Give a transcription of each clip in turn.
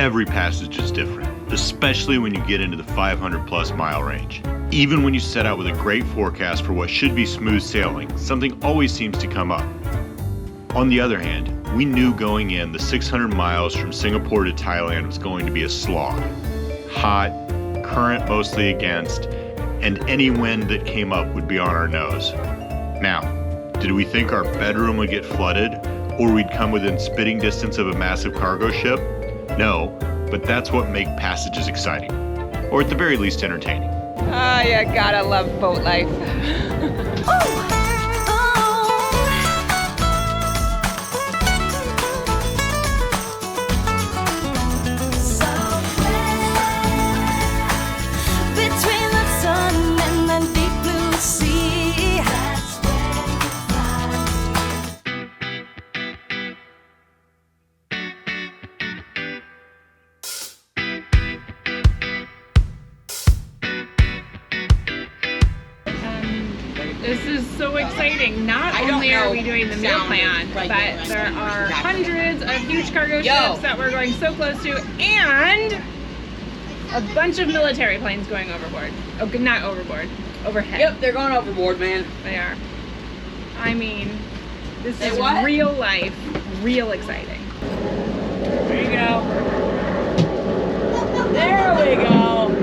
Every passage is different, especially when you get into the 500+ mile range. Even when you set out with a great forecast for what should be smooth sailing, something always seems to come up. On the other hand, we knew going in the 600 miles from Singapore to Thailand was going to be a slog. Hot, current mostly against, and any wind that came up would be on our nose. Now, did we think our bedroom would get flooded, or we'd come within spitting distance of a massive cargo ship? No, but that's what makes passages exciting, or at the very least entertaining. Ah, you gotta love boat life. This is so exciting. Not only are we doing the meal plan, but there are hundreds of huge cargo ships that we're going so close to, and a bunch of military planes going overboard. Oh, not overboard, overhead. Yep, they're going overboard, man. They are. I mean, this is real life, real exciting. There you go. There we go.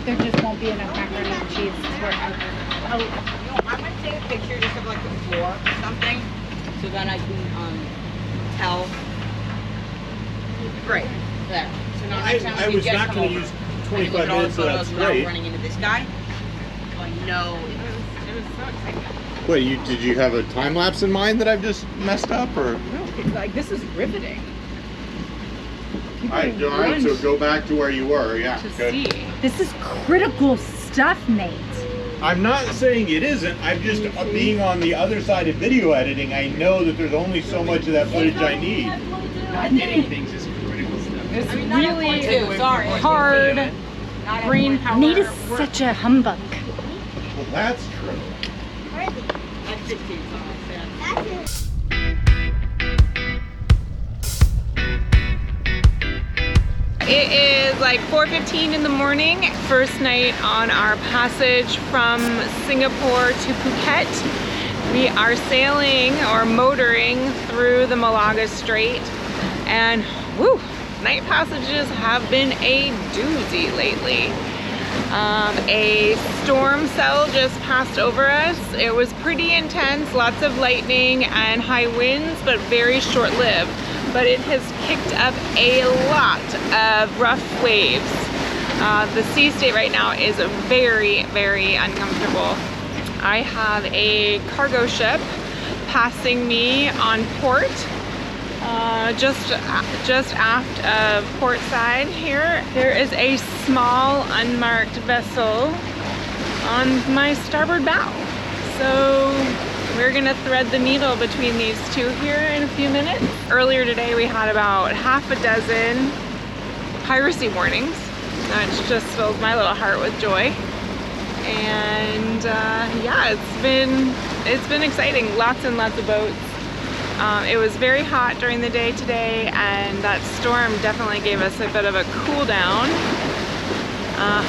There just won't be enough macaroni and cheese forever. Oh, I might take a picture just of like the floor or something, so that I can tell. Great. There. So now next time I was not going to use 25 minutes of that straight. Running into this guy. I know. It was so exciting. Wait, did you have a time lapse in mind that I've just messed up, or? No, like this is riveting. All right, so go back to where you were, yeah. To see. This is critical stuff, Nate. I'm not saying it isn't. I'm just being on the other side of video editing. I know that there's only so much of that footage I need. Not getting things is critical stuff. It's really hard brain power. Nate is such a humbug. Well, that's true. That's 15 songs. It is like 4:15 in the morning, first night on our passage from Singapore to Phuket. We are sailing or motoring through the Malacca Strait, and woo, night passages have been a doozy lately. A storm cell just passed over us. It was pretty intense, lots of lightning and high winds, but very short-lived. But it has kicked up a lot of rough waves. The sea state right now is very, very uncomfortable. I have a cargo ship passing me on port, just aft of port side here. There is a small unmarked vessel on my starboard bow. So we're gonna thread the needle between these two here in a few minutes. Earlier today we had about half a dozen piracy warnings, which just fills my little heart with joy. And yeah, it's been exciting. Lots and lots of boats. It was very hot during the day today, and that storm definitely gave us a bit of a cool down.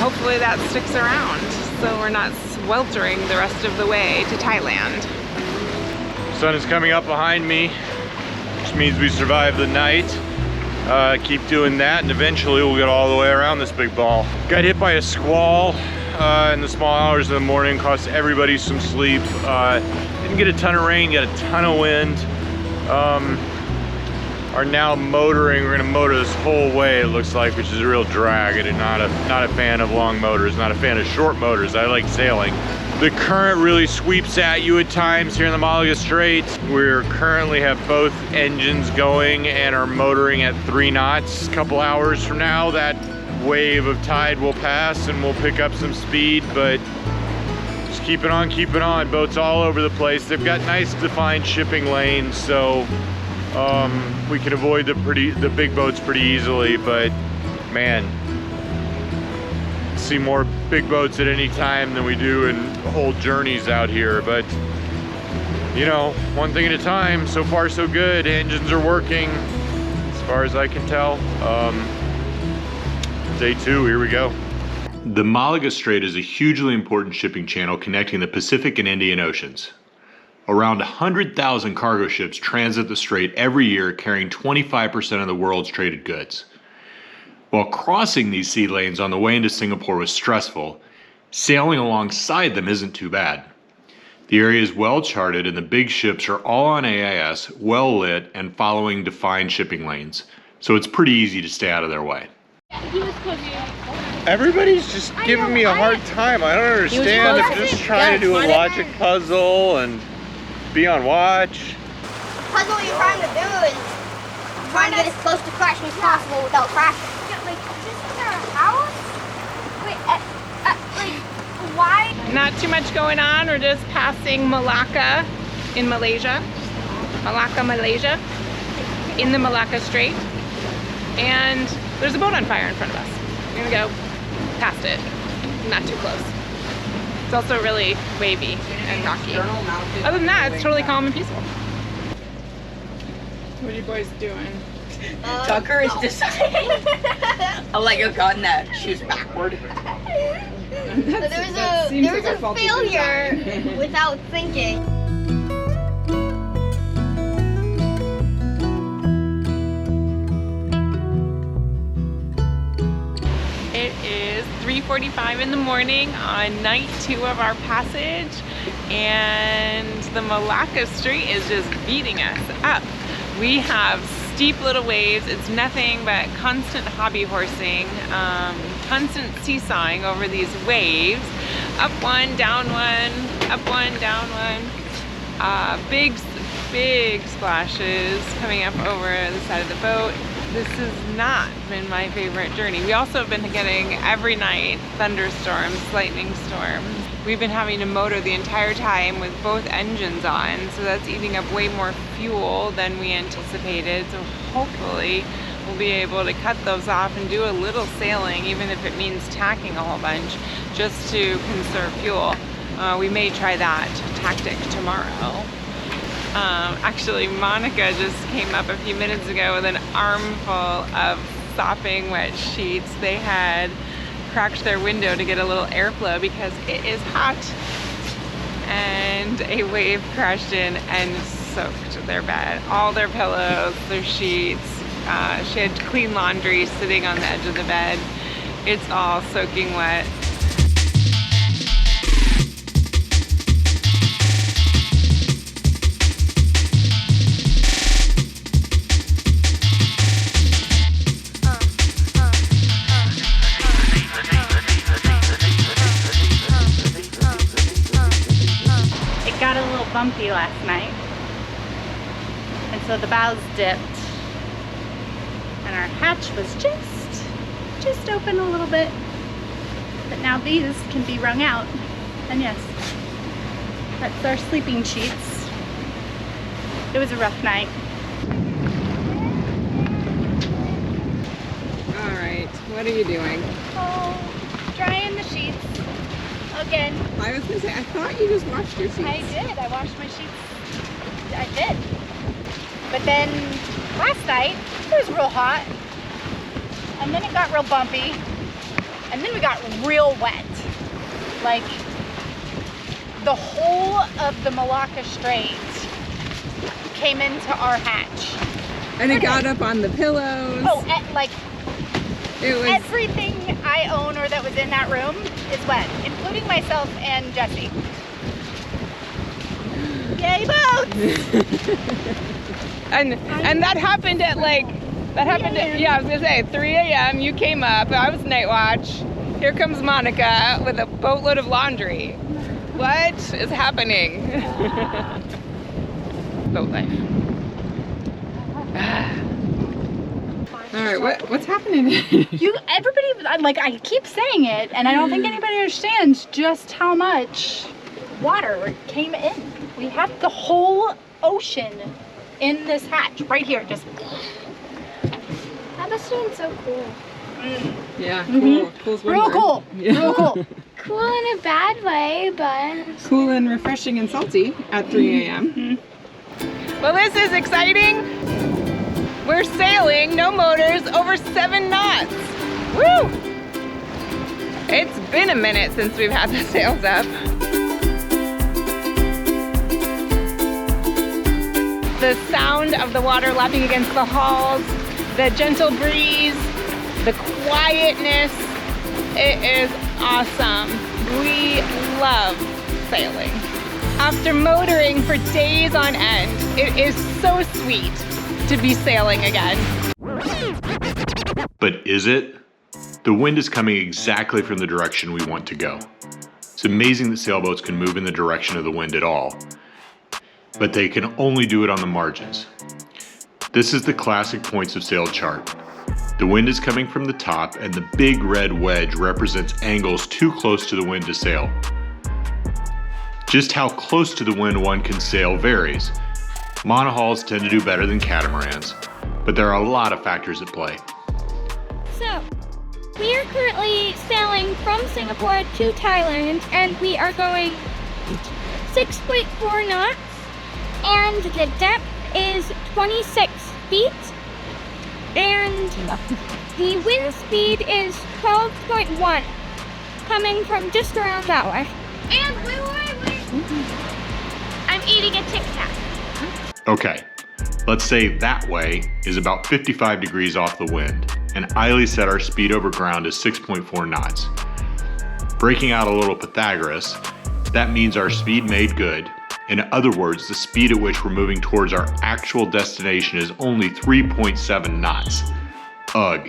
Hopefully that sticks around, so we're not sweltering the rest of the way to Thailand. Sun is coming up behind me, which means we survived the night. Keep doing that, and eventually we'll get all the way around this big ball. Got hit by a squall in the small hours of the morning, cost everybody some sleep. Didn't get a ton of rain, got a ton of wind. Are now motoring. We're gonna motor this whole way, it looks like, which is a real drag. I'm not a fan of long motors, not a fan of short motors. I like sailing. The current really sweeps at you at times here in the Malacca Strait. We currently have both engines going and are motoring at 3 knots. A couple hours from now, that wave of tide will pass and we'll pick up some speed, but just keep it on, keep it on. Boats all over the place. They've got nice defined shipping lanes, so we can avoid the big boats pretty easily, but man, see more big boats at any time than we do in whole journeys out here. But you know, one thing at a time. So far so good. Engines are working as far as I can tell. Day 2, here we go. The Malacca Strait is a hugely important shipping channel connecting the Pacific and Indian Oceans. Around 100,000 cargo ships transit the strait every year, carrying 25% of the world's traded goods. While crossing these sea lanes on the way into Singapore was stressful, sailing alongside them isn't too bad. The area is well charted and the big ships are all on AIS, well lit, and following defined shipping lanes, so it's pretty easy to stay out of their way. Everybody's just giving me a hard time. I don't understand. I'm just trying to do a logic puzzle and be on watch. Puzzle you're trying to do is trying to get as close to crashing as possible without crashing. Like, this is our house? Wait, like, why? Not too much going on. We're just passing Malacca in Malaysia. Malacca, Malaysia. In the Malacca Strait. And there's a boat on fire in front of us. We're gonna go past it. Not too close. It's also really wavy and rocky. Other than that, it's totally calm and peaceful. What are you boys doing? Tucker is deciding. I'll let you go in that shoes backward. There was a failure without thinking. It is 3:45 in the morning on night 2 of our passage, and the Malacca Strait is just beating us up. We have steep little waves. It's nothing but constant hobby horsing, constant seesawing over these waves. Up one, down one, up one, down one. Big splashes coming up over the side of the boat. This has not been my favorite journey. We also have been getting every night thunderstorms, lightning storms. We've been having to motor the entire time with both engines on, so that's eating up way more fuel than we anticipated. So hopefully we'll be able to cut those off and do a little sailing, even if it means tacking a whole bunch, just to conserve fuel. We may try that tactic tomorrow. Actually, Monica just came up a few minutes ago with an armful of sopping wet sheets. They had cracked their window to get a little airflow because it is hot, and a wave crashed in and soaked their bed, all their pillows, their sheets. She had clean laundry sitting on the edge of the bed. It's all soaking wet. Bumpy last night, and so the bows dipped and our hatch was just open a little bit, but now these can be wrung out, and yes, that's our sleeping sheets. It was a rough night. All right, what are you doing? Oh, drying the sheets again. I was gonna say, I thought you just washed your sheets. I did. I washed my sheets. I did. But then last night it was real hot, and then it got real bumpy, and then we got real wet. Like the whole of the Malacca Strait came into our hatch. And it got up on the pillows. Oh, like it was everything I own or that was in that room is wet, including myself and Jesse. Yay, boats! and that happened at yeah, I was gonna say 3 a.m. You came up. I was night watch. Here comes Monica with a boatload of laundry. What is happening? Boat life. All right, what's happening? Everybody, like, I keep saying it, and I don't think anybody understands just how much water came in. We have the whole ocean in this hatch right here. Just. That must have been so cool. Yeah, cool. Cool's one Real word. cool. Yeah. Real cool. Cool in a bad way, but Cool and refreshing and salty at 3 a.m. Well, this is exciting. We're sailing, no motors, over 7 knots. Woo! It's been a minute since we've had the sails up. The sound of the water lapping against the hulls, the gentle breeze, the quietness, it is awesome. We love sailing. After motoring for days on end, it is so sweet to be sailing again. But is it? The wind is coming exactly from the direction we want to go. It's amazing that sailboats can move in the direction of the wind at all, but they can only do it on the margins. This is the classic points of sail chart. The wind is coming from the top, and the big red wedge represents angles too close to the wind to sail. Just how close to the wind one can sail varies. Monohulls tend to do better than catamarans, but there are a lot of factors at play. So, we are currently sailing from Singapore to Thailand, and we are going 6.4 knots, and the depth is 26 feet, and the wind speed is 12.1, coming from just around that way. And wait. I'm eating a Tic Tac. Okay, let's say that way is about 55 degrees off the wind, and Eiley said our speed over ground is 6.4 knots. Breaking out a little Pythagoras, that means our speed made good. In other words, the speed at which we're moving towards our actual destination is only 3.7 knots. Ugh.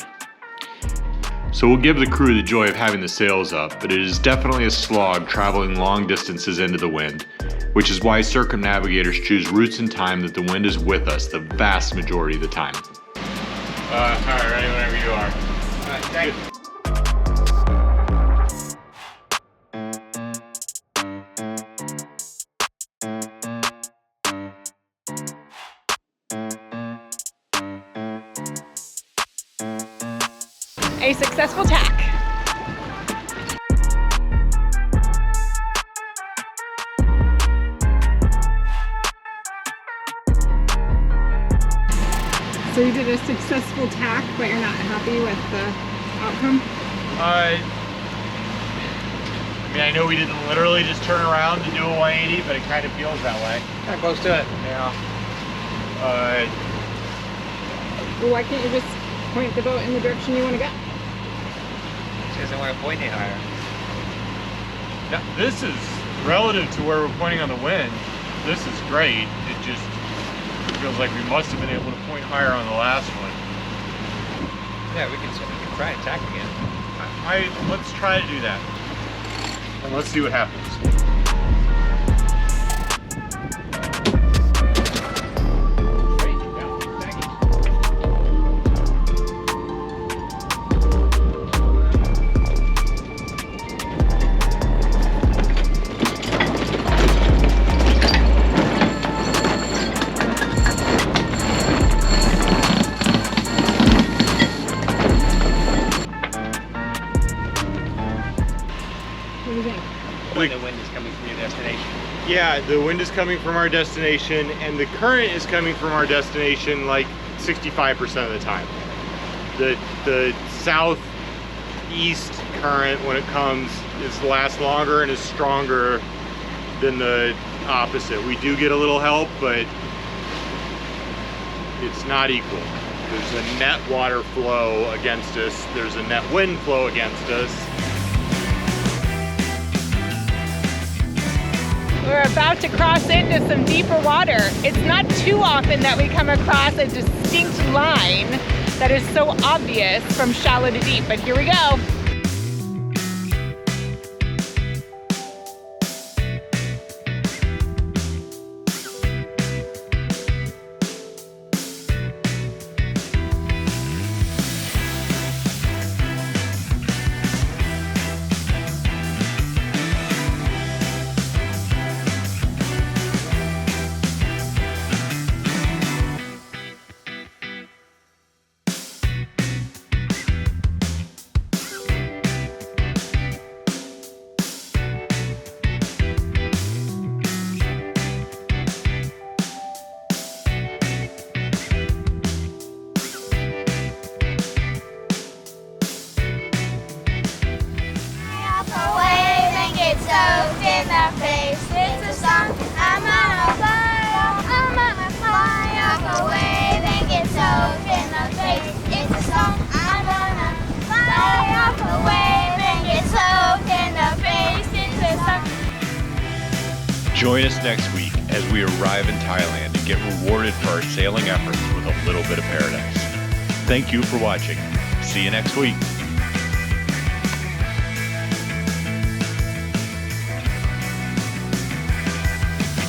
So we'll give the crew the joy of having the sails up, but it is definitely a slog traveling long distances into the wind, which is why circumnavigators choose routes and time that the wind is with us the vast majority of the time. Alright, ready whenever you are. Alright, thank you. A successful tack. So you did a successful tack, but you're not happy with the outcome? I mean, I know we didn't literally just turn around to do a 180, but it kind of feels that way. Kind of close to it. Yeah. Well, why can't you just point the boat in the direction you want to go? She doesn't want to point any higher. Now, this is relative to where we're pointing on the wind. This is great. It just feels like we must have been able to point higher on the last one. Yeah, we can try and tack again. Let's try to do that. And let's see what happens. When the wind is coming from your destination. Yeah, the wind is coming from our destination, and the current is coming from our destination like 65% of the time. The southeast current, when it comes, lasts longer and is stronger than the opposite. We do get a little help, but it's not equal. There's a net water flow against us. There's a net wind flow against us. We're about to cross into some deeper water. It's not too often that we come across a distinct line that is so obvious from shallow to deep, but here we go. Join us next week as we arrive in Thailand and get rewarded for our sailing efforts with a little bit of paradise. Thank you for watching. See you next week.